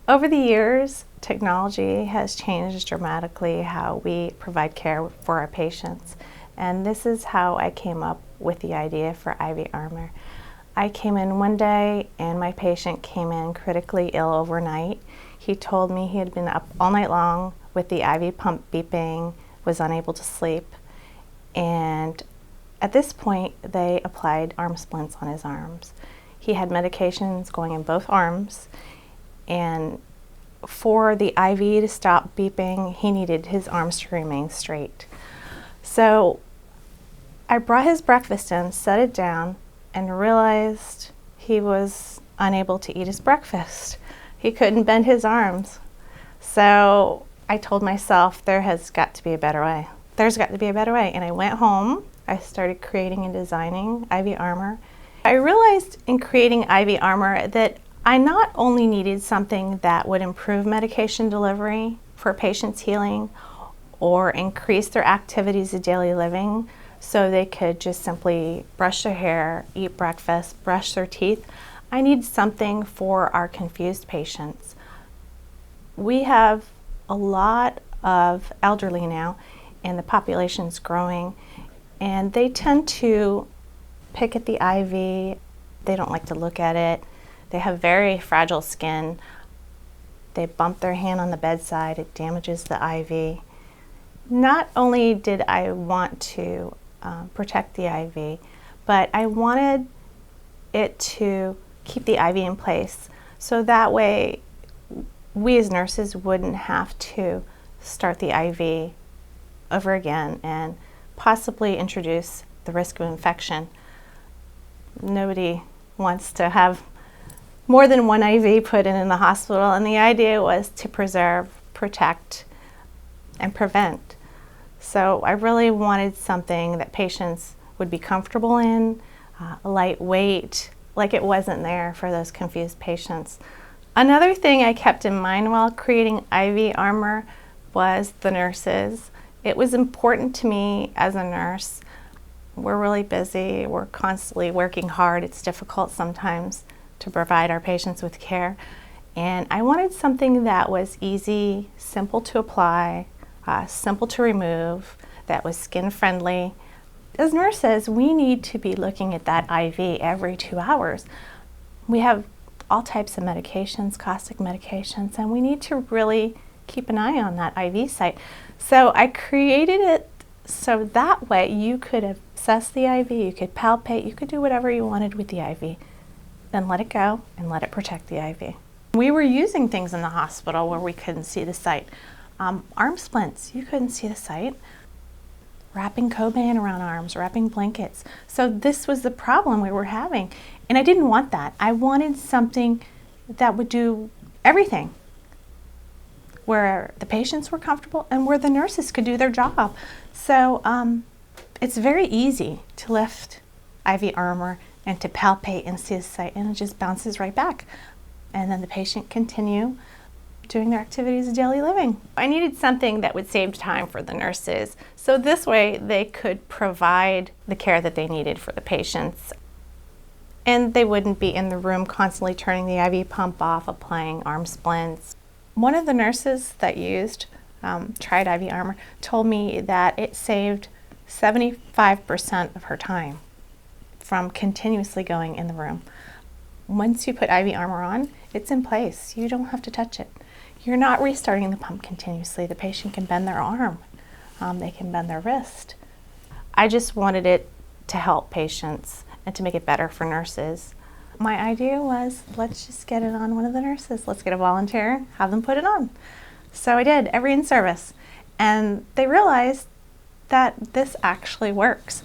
Over the years, technology has changed dramatically how we provide care for our patients. And this is how I came up with the idea for IV Armor. I came in one day and my patient came in critically ill overnight. He told me he had been up all night long with the IV pump beeping, was unable to sleep. And at this point, they applied arm splints on his arms. He had medications going in both arms, and for the IV to stop beeping, he needed his arms to remain straight. So I brought his breakfast in, set it down, and realized he was unable to eat his breakfast. He couldn't bend his arms. So I told myself, there has got to be a better way. There's got to be a better way. And I went home, I started creating and designing IV Armor. I realized in creating IV Armor that I not only needed something that would improve medication delivery for patients' healing or increase their activities of daily living so they could just simply brush their hair, eat breakfast, brush their teeth. I need something for our confused patients. We have a lot of elderly now, and the population's growing, and they tend to pick at the IV. They don't like to look at it. They have very fragile skin. They bump their hand on the bedside, it damages the IV. Not only did I want to protect the IV, but I wanted it to keep the IV in place so that way we as nurses wouldn't have to start the IV over again and possibly introduce the risk of infection. Nobody wants to have more than one IV put in the hospital, and the idea was to preserve, protect, and prevent. So I really wanted something that patients would be comfortable in, lightweight, like it wasn't there for those confused patients. Another thing I kept in mind while creating IV Armor was the nurses. It was important to me as a nurse. We're really busy, we're constantly working hard. It's difficult sometimes to provide our patients with care. And I wanted something that was easy, simple to apply, simple to remove, that was skin friendly. As nurses, we need to be looking at that IV every 2 hours. We have all types of medications, caustic medications, and we need to really keep an eye on that IV site. So I created it so that way you could assess the IV, you could palpate, you could do whatever you wanted with the IV. Then let it go and let it protect the IV. We were using things in the hospital where we couldn't see the site. Arm splints, you couldn't see the site. Wrapping Coban around arms, wrapping blankets. So this was the problem we were having. And I didn't want that. I wanted something that would do everything, where the patients were comfortable and where the nurses could do their job. So it's very easy to lift IV Armor and to palpate and see the site, and it just bounces right back. And then the patient continue doing their activities of daily living. I needed something that would save time for the nurses, so this way they could provide the care that they needed for the patients. And they wouldn't be in the room constantly turning the IV pump off, applying arm splints. One of the nurses that tried IV Armor told me that it saved 75% of her time from continuously going in the room. Once you put IV Armor on, it's in place. You don't have to touch it. You're not restarting the pump continuously. The patient can bend their arm. They can bend their wrist. I just wanted it to help patients and to make it better for nurses. My idea was, let's just get it on one of the nurses. Let's get a volunteer, have them put it on. So I did, every in-service. And they realized that this actually works.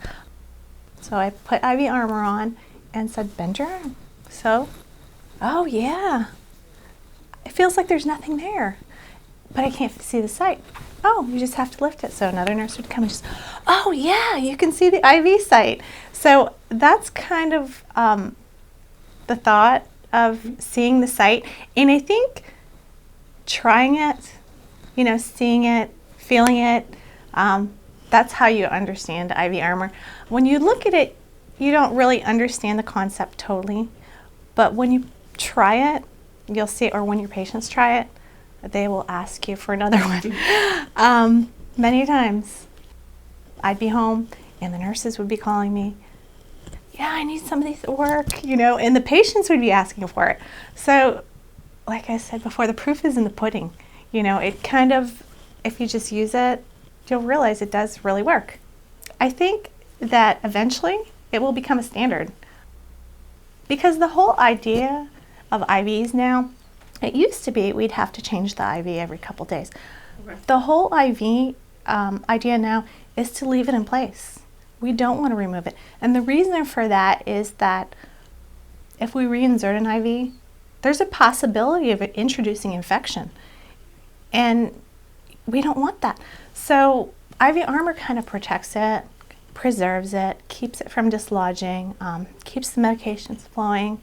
So I put IV Armor on and said, bend your arm. So, oh yeah, it feels like there's nothing there, but I can't see the site. Oh, you just have to lift it. So another nurse would come and just, oh yeah, you can see the IV site. So that's kind of the thought of seeing the site. And I think trying it, seeing it, feeling it, that's how you understand IV Armor. When you look at it, you don't really understand the concept totally, but when you try it you'll see, or when your patients try it, they will ask you for another one. Many times I'd be home and the nurses would be calling me, yeah, I need some of these at work, and the patients would be asking for it. So like I said before, the proof is in the pudding. It kind of, if you just use it, you'll realize it does really work. I think that eventually it will become a standard, because the whole idea of IVs now, it used to be we'd have to change the IV every couple days. Okay. The whole IV idea now is to leave it in place. We don't want to remove it. And the reason for that is that if we reinsert an IV, there's a possibility of it introducing infection. And we don't want that. So IV Armor kind of protects it, preserves it, keeps it from dislodging, keeps the medications flowing.